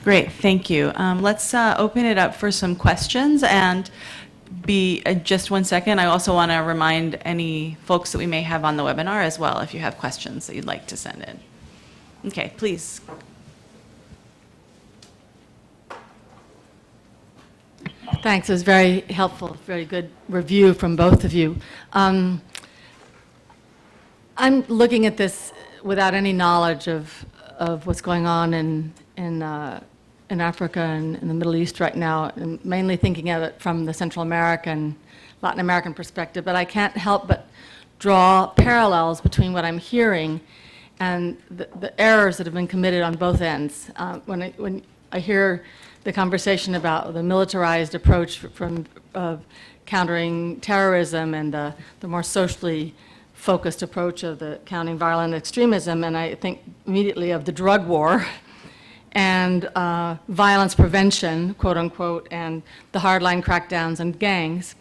Great, thank you. Let's open it up for some questions, and just 1 second, I also want to remind any folks that we may have on the webinar as well, if you have questions that you'd like to send in. Okay, please. Thanks. It was very helpful, very good review from both of you. I'm looking at this without any knowledge of what's going on in Africa and in the Middle East right now, and mainly thinking of it from the Central American, Latin American perspective. But I can't help but draw parallels between what I'm hearing and the errors that have been committed on both ends. When I hear the conversation about the militarized approach from countering terrorism and the more socially focused approach of the countering violent extremism, and I think immediately of the drug war and violence prevention, quote unquote, and the hardline crackdowns and gangs.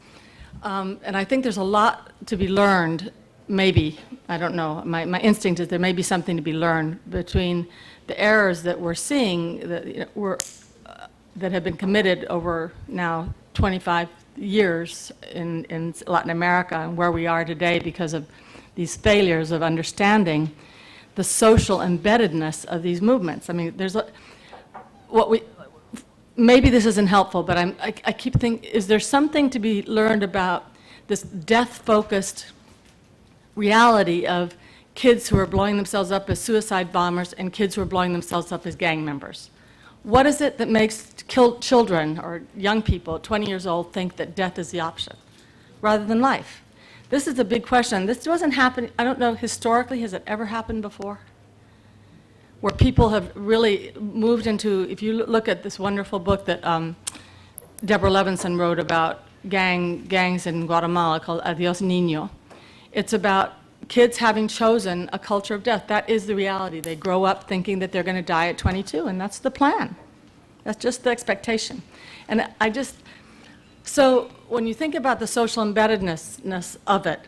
And I think there's a lot to be learned, maybe, I don't know, my instinct is there may be something to be learned between the errors that we're seeing that have been committed over now 25 years in Latin America and where we are today because of these failures of understanding the social embeddedness of these movements. I mean, maybe this isn't helpful, but I keep thinking, is there something to be learned about this death-focused reality of kids who are blowing themselves up as suicide bombers and kids who are blowing themselves up as gang members? What is it that makes children or young people at 20 years old think that death is the option rather than life? This is a big question. This doesn't happen, I don't know, historically, has it ever happened before? Where people have really moved into, if you look at this wonderful book that Deborah Levinson wrote about gangs in Guatemala called Adios Niño, it's about kids having chosen a culture of death. That is the reality. They grow up thinking that they're going to die at 22, and that's the plan. That's just the expectation. And so when you think about the social embeddedness of it,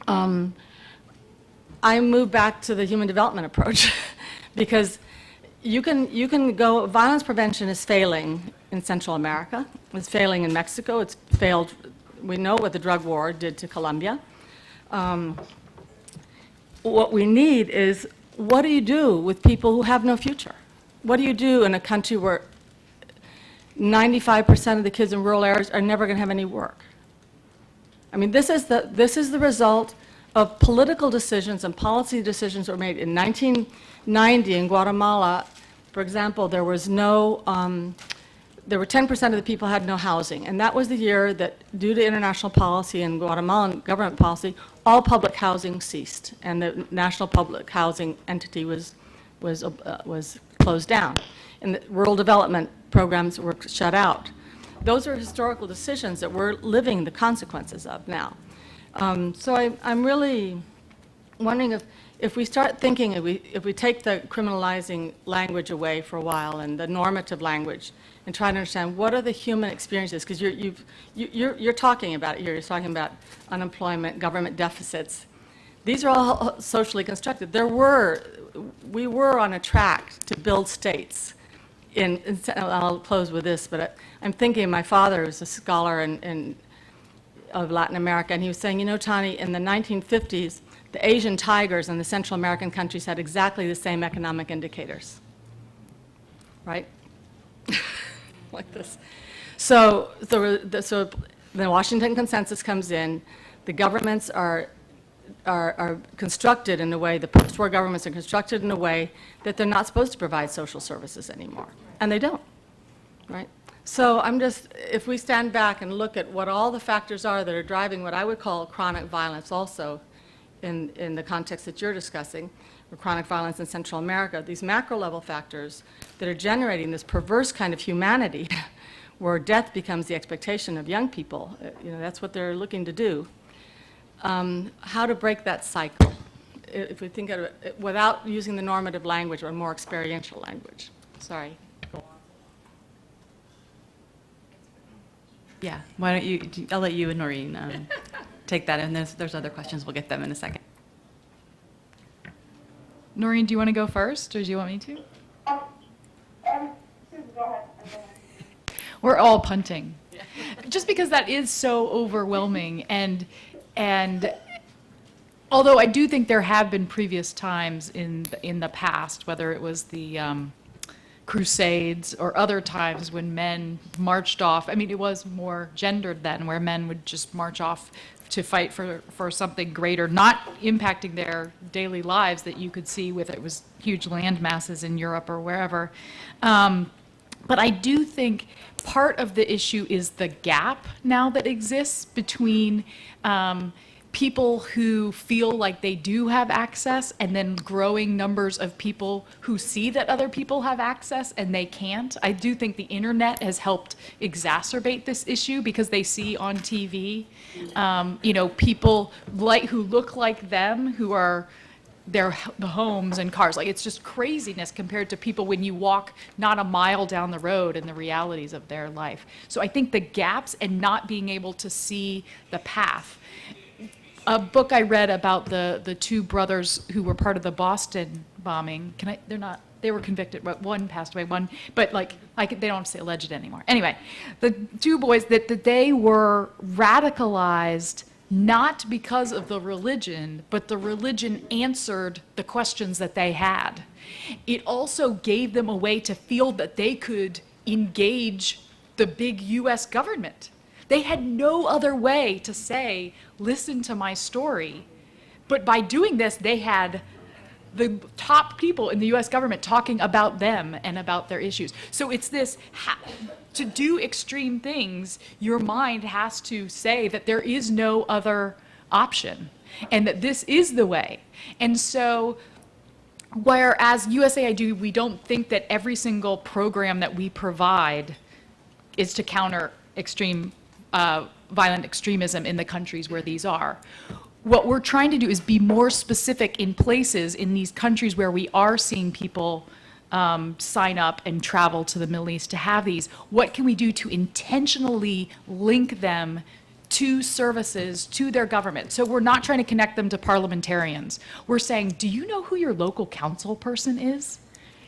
I move back to the human development approach because you can go, violence prevention is failing in Central America, it's failing in Mexico, it's failed, we know what the drug war did to Colombia. What we need is, what do you do with people who have no future? What do you do in a country where 95% of the kids in rural areas are never going to have any work? I mean, this is the result of political decisions and policy decisions that were made in 1990 in Guatemala. For example, there were 10% of the people had no housing, and that was the year that, due to international policy and Guatemalan government policy, all public housing ceased, and the national public housing entity was closed down, and the rural development programs were shut out. Those are historical decisions that we're living the consequences of now. So I'm really wondering if we start thinking, if we take the criminalizing language away for a while and the normative language and try to understand what are the human experiences, because you're talking about it here, you're talking about unemployment, government deficits. These are all socially constructed. We were on a track to build states. I'll close with this, but I'm thinking my father was a scholar of Latin America, and he was saying, you know, Tani, in the 1950s, the Asian tigers in the Central American countries had exactly the same economic indicators, right? Like this. So the Washington Consensus comes in. The governments are constructed in a way, the post-war governments are constructed in a way that they're not supposed to provide social services anymore, and they don't, right? So if we stand back and look at what all the factors are that are driving what I would call chronic violence also in the context that you're discussing, or chronic violence in Central America, these macro level factors that are generating this perverse kind of humanity where death becomes the expectation of young people, you know, that's what they're looking to do. How to break that cycle, if we think of it without using the normative language or more experiential language. Sorry. Yeah, why don't you, I'll let you and Noreen take that, and there's other questions, we'll get them in a second. Noreen, do you want to go first, or do you want me to? So We're all punting. Just because that is so overwhelming, and although I do think there have been previous times in the past, whether it was the Crusades or other times when men marched off. I mean, it was more gendered then, where men would just march off to fight for something greater, not impacting their daily lives that you could see with it was huge land masses in Europe or wherever. But I do think part of the issue is the gap now that exists between people who feel like they do have access and then growing numbers of people who see that other people have access and they can't. I do think the internet has helped exacerbate this issue because they see on TV, people who look like them, who are the homes and cars. Like, it's just craziness compared to people when you walk not a mile down the road and the realities of their life. So I think the gaps and not being able to see the path. A book I read about the two brothers who were part of the Boston bombing. They were convicted, but one passed away, they don't have to say alleged anymore. Anyway, the two boys, that they were radicalized not because of the religion, but the religion answered the questions that they had. It also gave them a way to feel that they could engage the big US government. They had no other way to say, listen to my story. But by doing this, they had the top people in the US government talking about them and about their issues. So it's this, to do extreme things, your mind has to say that there is no other option and that this is the way. And so, whereas USAID, we don't think that every single program that we provide is to counter violent extremism in the countries where these are. What we're trying to do is be more specific in places in these countries where we are seeing people sign up and travel to the Middle East to have these. What can we do to intentionally link them to services, to their government? So we're not trying to connect them to parliamentarians. We're saying, do you know who your local council person is?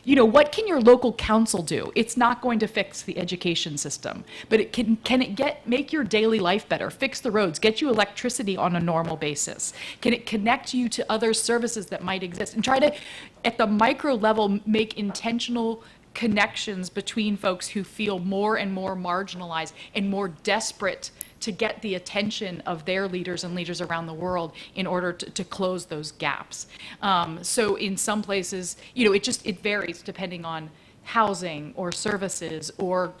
What can your local council do? It's not going to fix the education system, but it can make your daily life better, fix the roads, get you electricity on a normal basis? Can it connect you to other services that might exist? And try to, at the micro level, make intentional connections between folks who feel more and more marginalized and more desperate to get the attention of their leaders and leaders around the world in order to close those gaps. So in some places, it varies depending on housing or services or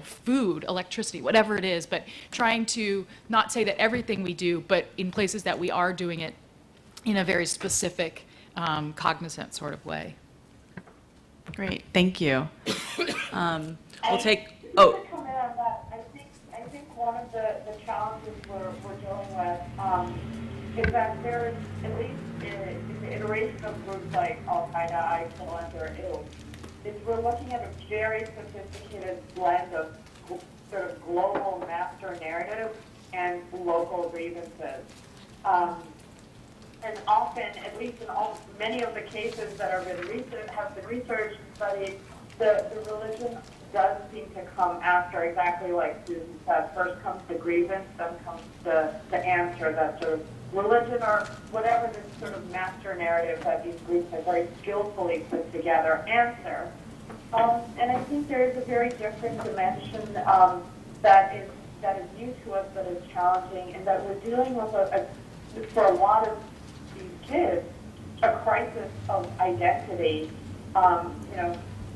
food, electricity, whatever it is, but trying to not say that everything we do, but in places that we are doing it in a very specific, cognizant sort of way. Great, thank you. We'll take, Just to comment on that, I think one of the challenges we're dealing with is that there is, at least in the iteration of groups like Al-Qaeda, ISIL, or IL, is we're looking at a very sophisticated blend of sort of global master narrative and local grievances. And often, at least in many of the cases that have been researched and studied, the religion does seem to come after, exactly like Susan said. First comes the grievance, then comes the answer, that sort of religion or whatever this sort of master narrative that these groups have very skillfully put together answer. And I think there is a very different dimension that is new to us, that is challenging, and that we're dealing with for a lot of these kids, a crisis of identity. I'm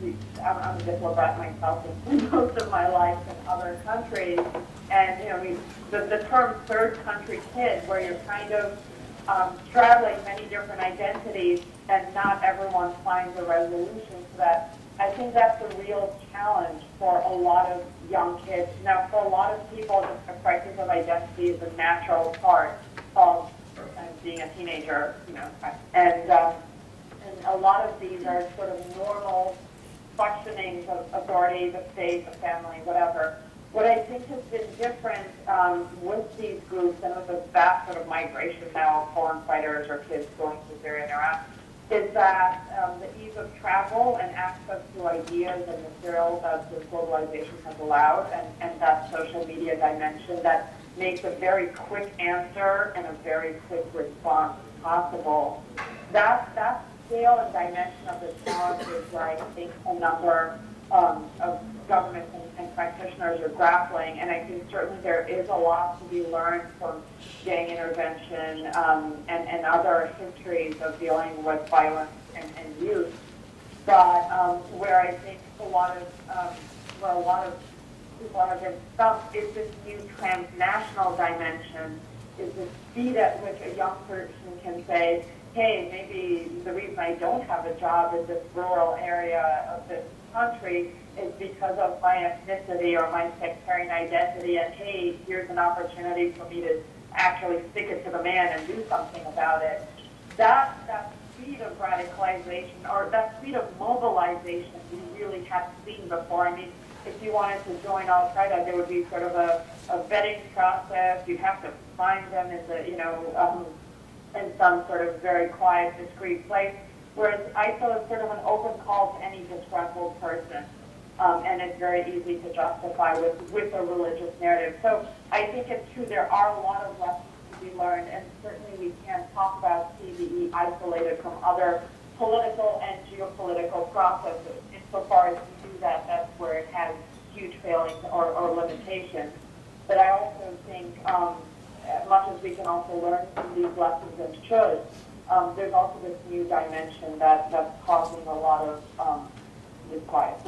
a diplomat myself in most of my life in other countries, and the term third country kid, where you're kind of straddling many different identities, and not everyone finds a resolution to that. I think that's a real challenge for a lot of young kids. Now, for a lot of people, a crisis of identity is a natural part of being a teenager, and a lot of these are sort of normal functionings of authority, the state, the family, whatever. What I think has been different with these groups and with the vast sort of migration now of foreign fighters or kids going to Syria and Iraq is that the ease of travel and access to ideas and material that the globalization has allowed, and that social media dimension that makes a very quick answer and a very quick response possible. That scale and dimension of the challenge is where I think a number of governments and practitioners are grappling, and I think certainly there is a lot to be learned from gang intervention and other histories of dealing with violence and youth. But where I think where a lot of people have been stumped is this new transnational dimension, is the speed at which a young person can say, hey, maybe the reason I don't have a job in this rural area of this country is because of my ethnicity or my sectarian identity, and hey, here's an opportunity for me to actually stick it to the man and do something about it. That speed of radicalization, or that speed of mobilization, we really haven't seen before. I mean, if you wanted to join Al-Qaeda, there would be sort of a vetting process. You'd have to find them in the, in some sort of very quiet, discreet place. Whereas ISIL is sort of an open call to any disgruntled person. And it's very easy to justify with a religious narrative. So I think it's true, there are a lot of lessons to be learned, and certainly we can't talk about CVE isolated from other political and geopolitical processes. Insofar as we do that, that's where it has huge failings or limitations. But I also think, as much as we can also learn from these lessons and should, there's also this new dimension that's causing a lot of disquiet.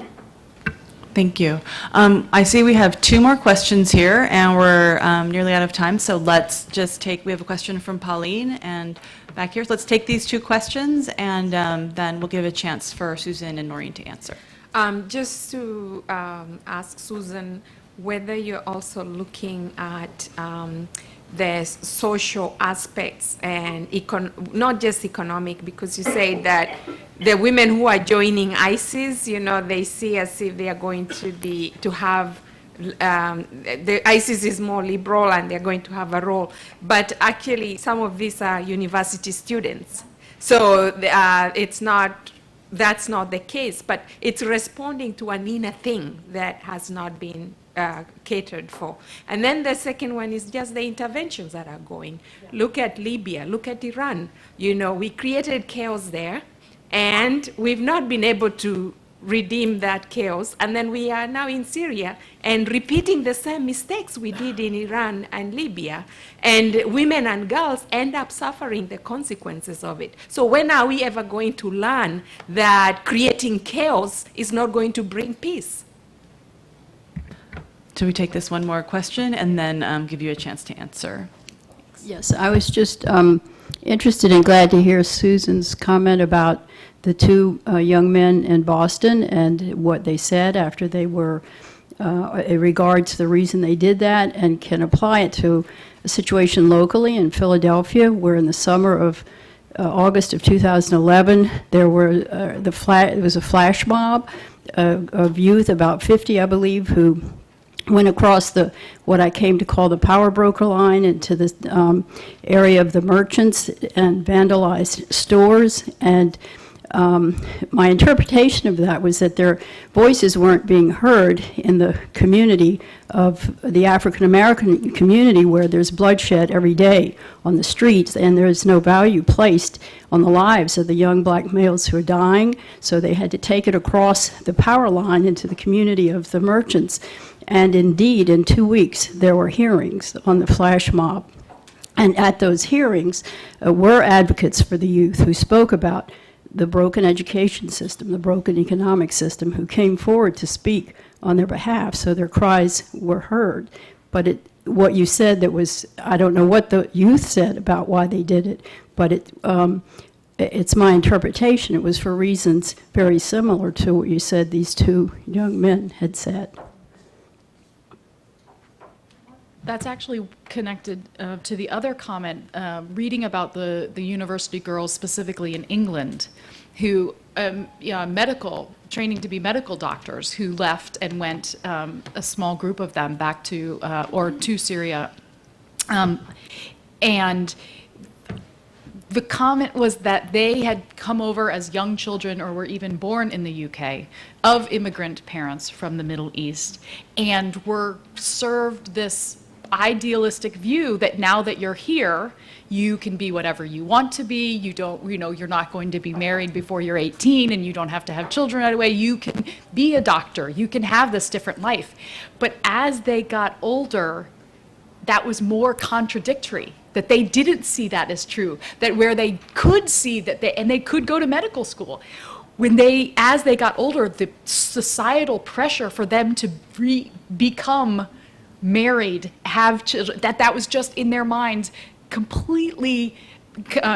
Thank you. I see we have two more questions here, and we're nearly out of time, so let's just we have a question from Pauline, and back here, so let's take these two questions, and then we'll give a chance for Susan and Noreen to answer. Just to ask Susan whether you're also looking at the social aspects and not just economic, because you say that the women who are joining ISIS, they see as if they are going to have the ISIS is more liberal and they're going to have a role, but actually some of these are university students, so that's not the case, but it's responding to an inner thing that has not been catered for. And then the second one is just the interventions that are going. Yeah. Look at Libya, look at Iran. We created chaos there, and we've not been able to redeem that chaos. And then we are now in Syria and repeating the same mistakes we did in Iran and Libya. And women and girls end up suffering the consequences of it. So when are we ever going to learn that creating chaos is not going to bring peace? Should we take this one more question and then give you a chance to answer? Yes, I was just interested and glad to hear Susan's comment about the two young men in Boston and what they said after they were, in regards to the reason they did that, and can apply it to a situation locally in Philadelphia, where in the summer of August of 2011, there was a flash mob of youth, about 50, I believe, who went across what I came to call the power broker line into the area of the merchants and vandalized stores. And my interpretation of that was that their voices weren't being heard in the community of the African American community, where there's bloodshed every day on the streets, and there is no value placed on the lives of the young black males who are dying. So they had to take it across the power line into the community of the merchants. And indeed, in 2 weeks, there were hearings on the flash mob. And at those hearings were advocates for the youth who spoke about the broken education system, the broken economic system, who came forward to speak on their behalf, so their cries were heard. But what you said, that was, I don't know what the youth said about why they did it, but it's my interpretation. It was for reasons very similar to what you said these two young men had said. That's actually connected to the other comment, reading about the university girls specifically in England, who, training to be medical doctors, who left and went, a small group of them, back to Syria. And the comment was that they had come over as young children or were even born in the UK of immigrant parents from the Middle East and were served this idealistic view that now that you're here, you can be whatever you want to be. You don't, you're not going to be married before you're 18 and you don't have to have children right away. You can be a doctor. You can have this different life. But as they got older, that was more contradictory, that they didn't see that as true, that where they could see that they could go to medical school. As they got older, the societal pressure for them to become married, have children, that was just in their minds completely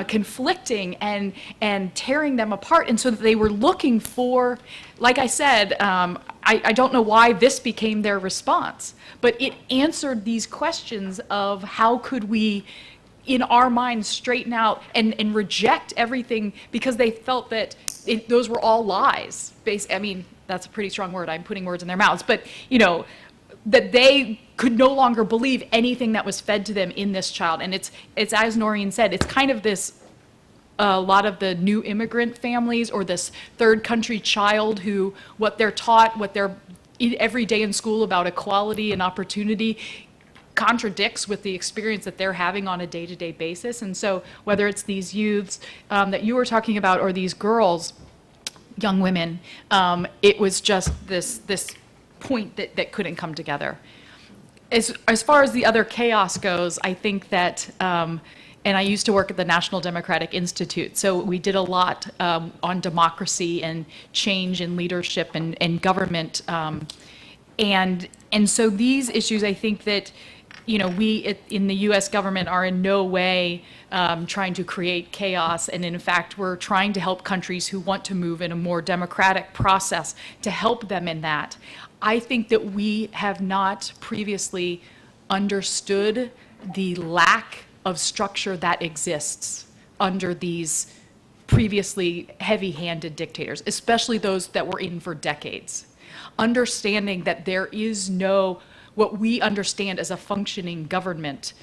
conflicting and tearing them apart. And so they were looking for, like I said, I don't know why this became their response, but it answered these questions of how could we, in our minds, straighten out and reject everything because they felt that those were all lies. I mean, that's a pretty strong word. I'm putting words in their mouths, but that they could no longer believe anything that was fed to them in this child. And it's as Noreen said, it's kind of this, a lot of the new immigrant families or this third country child who, what they're taught, what they're every day in school about equality and opportunity contradicts with the experience that they're having on a day-to-day basis. And so whether it's these youths that you were talking about or these girls, young women, it was just this point that couldn't come together. As far as the other chaos goes, I think that, and I used to work at the National Democratic Institute, so we did a lot on democracy and change in leadership and government. And so these issues, I think that, we in the U.S. government are in no way trying to create chaos. And in fact, we're trying to help countries who want to move in a more democratic process to help them in that. I think that we have not previously understood the lack of structure that exists under these previously heavy-handed dictators, especially those that were in for decades. Understanding that there is no, what we understand as a functioning government,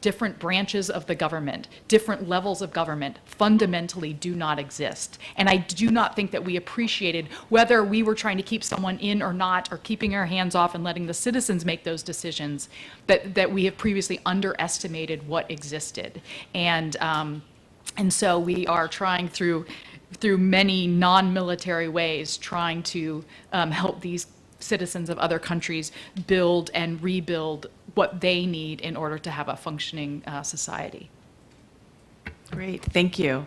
different branches of the government, different levels of government fundamentally do not exist. And I do not think that we appreciated whether we were trying to keep someone in or not, or keeping our hands off and letting the citizens make those decisions, that we have previously underestimated what existed. And so we are trying through many non-military ways, trying to help these citizens of other countries build and rebuild what they need in order to have a functioning society. Great, thank you.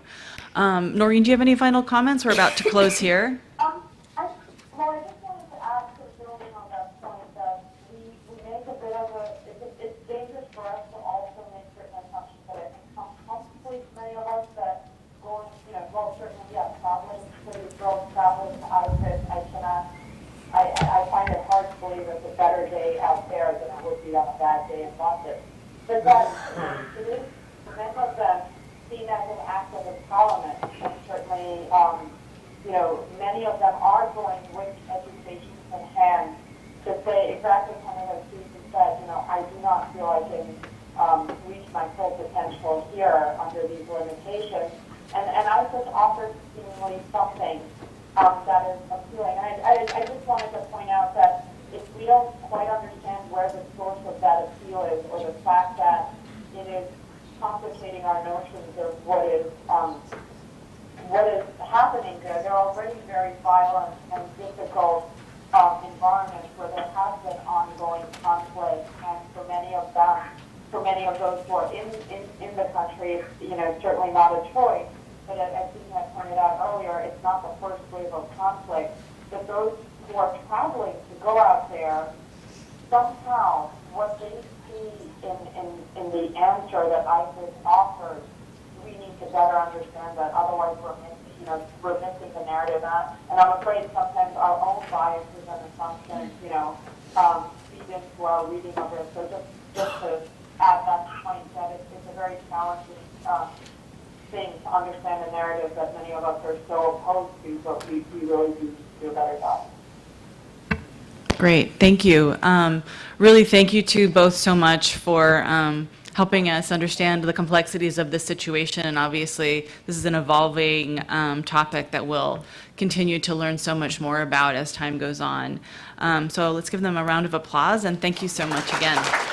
Noreen, do you have any final comments? We're about to close here. I just wanted to add, sort of building on that point, that we make a bit of it's dangerous for us to also make certain assumptions that I think come comfortably to many of us, that going, well, certainly, yeah, traveling to Israel, traveling to Auschwitz, I find it hard to believe it's a better day out there than it would be on a bad day in London. But that it is, many of them seen as an act of empowerment, and certainly, many of them are going with education in hand to say exactly kind of as Susan said, I do not feel I can reach my full potential here under these limitations. And I just offered seemingly something that is appealing. I just wanted to point out that if we don't quite understand where the source of that appeal is, or the fact that it is complicating our notions of what is happening there, they're already very violent and difficult environments where there has been ongoing conflict, and for many of those who are in the country, it's certainly not a choice. But as Susan had pointed out earlier, it's not the first wave of conflict. But those who are traveling to go out there, somehow what they see in the answer that ISIS offers, we need to better understand that. Otherwise, we're missing the narrative. And I'm afraid sometimes our own biases and assumptions, feed into our reading of it. So just to add that point, that it's a very challenging thing to understand the narrative that many of us are so opposed to, but we really do do a better job. Great, thank you. Really thank you to both so much for helping us understand the complexities of this situation. And obviously, this is an evolving topic that we'll continue to learn so much more about as time goes on. So let's give them a round of applause, and thank you so much again.